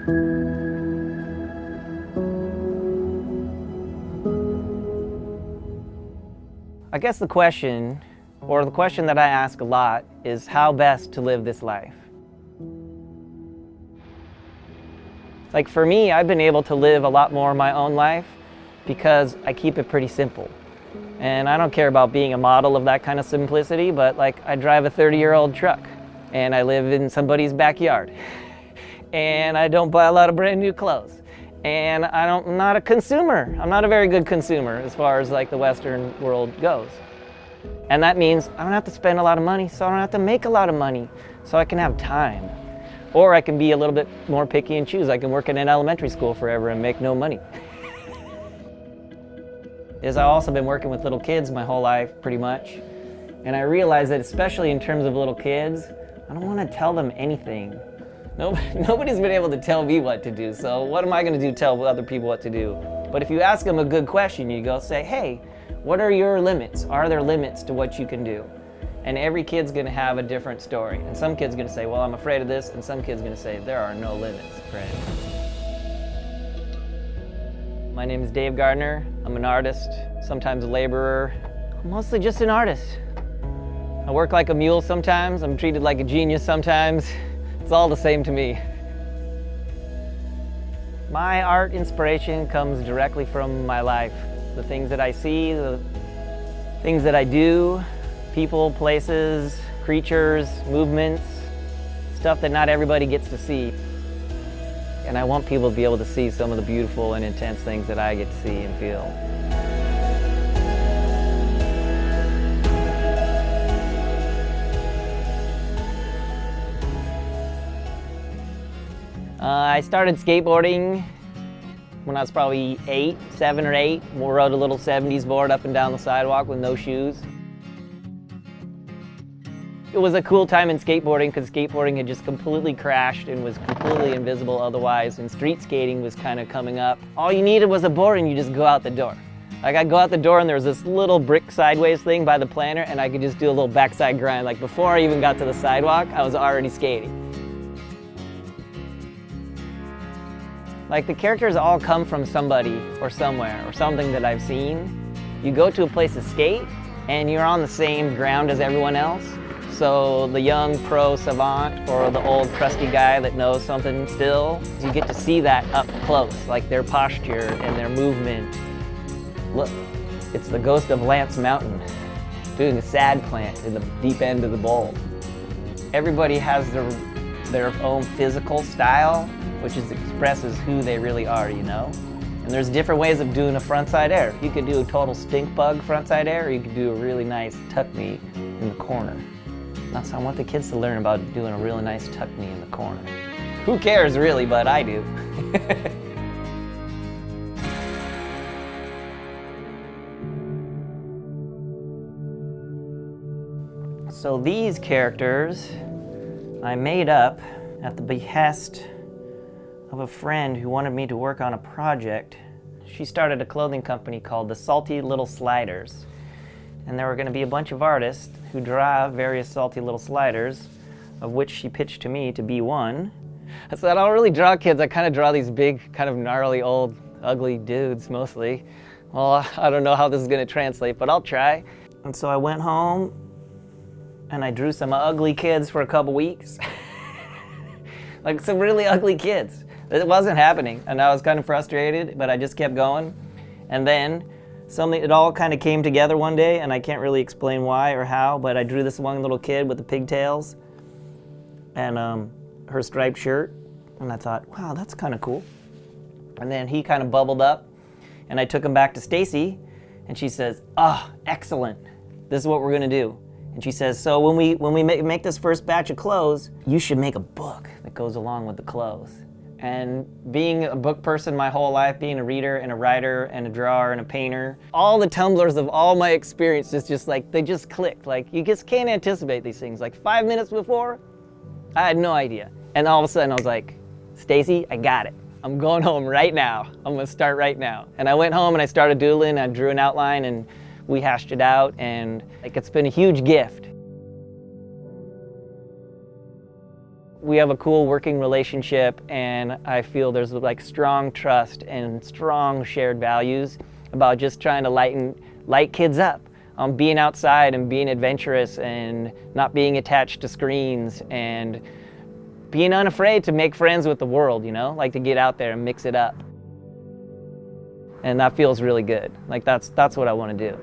I guess the question that I ask a lot is how best to live this life. Like for me, I've been able to live a lot more of my own life because I keep it pretty simple. And I don't care about being a model of that kind of simplicity, but like I drive a 30-year-old truck and I live in somebody's backyard. And I don't buy a lot of brand new clothes. And I'm not a consumer. I'm not a very good consumer as far as like the Western world goes. And that means I don't have to spend a lot of money, so I don't have to make a lot of money, so I can have time. Or I can be a little bit more picky and choose. I can work in an elementary school forever and make no money. I've also been working with little kids my whole life, pretty much. And I realized that especially in terms of little kids, I don't want to tell them anything. Nobody's been able to tell me what to do, so what am I going to do tell other people what to do? But if you ask them a good question, you go say, hey, what are your limits? Are there limits to what you can do? And every kid's going to have a different story. And some kid's going to say, well, I'm afraid of this, and some kid's going to say, there are no limits, friend. My name is Dave Gardner. I'm an artist, sometimes a laborer, mostly just an artist. I work like a mule sometimes, I'm treated like a genius sometimes. It's all the same to me. My art inspiration comes directly from my life. The things that I see, the things that I do, people, places, creatures, movements, stuff that not everybody gets to see. And I want people to be able to see some of the beautiful and intense things that I get to see and feel. I started skateboarding when I was probably 7 or 8. We rode a little 70s board up and down the sidewalk with no shoes. It was a cool time in skateboarding because skateboarding had just completely crashed and was completely invisible otherwise, and street skating was kind of coming up. All you needed was a board and you just go out the door. Like I'd go out the door and there was this little brick sideways thing by the planter and I could just do a little backside grind. Like before I even got to the sidewalk, I was already skating. Like the characters all come from somebody or somewhere or something that I've seen. You go to a place to skate and you're on the same ground as everyone else. So the young pro savant or the old trusty guy that knows something still, you get to see that up close, like their posture and their movement. Look, it's the ghost of Lance Mountain doing a sad plant in the deep end of the bowl. Everybody has their own physical style, which expresses who they really are, you know? And there's different ways of doing a frontside air. You could do a total stink bug frontside air, or you could do a really nice tuck knee in the corner. So I want the kids to learn about doing a really nice tuck knee in the corner. Who cares really, but I do. So these characters I made up at the behest of a friend who wanted me to work on a project. She started a clothing company called the Salty Little Sliders. And there were going to be a bunch of artists who draw various salty little sliders, of which she pitched to me to be one. I said, I don't really draw kids, I kind of draw these big, kind of gnarly, old, ugly dudes mostly. Well, I don't know how this is going to translate, but I'll try. And so I went home and I drew some ugly kids for a couple weeks. Like some really ugly kids. It wasn't happening, and I was kind of frustrated, but I just kept going. And then it all kind of came together one day, and I can't really explain why or how, but I drew this one little kid with the pigtails and her striped shirt, and I thought, wow, that's kind of cool. And then he kind of bubbled up, and I took him back to Stacy, and she says, oh, excellent. This is what we're gonna do. And she says, so when we make this first batch of clothes, you should make a book that goes along with the clothes. And being a book person my whole life, being a reader and a writer and a drawer and a painter, all the tumblers of all my experiences just like, they just clicked. Like you just can't anticipate these things. Like 5 minutes before, I had no idea. And all of a sudden I was like, Stacy, I got it. I'm going home right now. I'm gonna start right now. And I went home and I started doodling, I drew an outline and we hashed it out, and like it's been a huge gift. we have a cool working relationship, and I feel there's like strong trust and strong shared values about just trying to light kids up on being outside and being adventurous and not being attached to screens and being unafraid to make friends with the world, you know, like to get out there and mix it up. And that feels really good. Like that's what I want to do.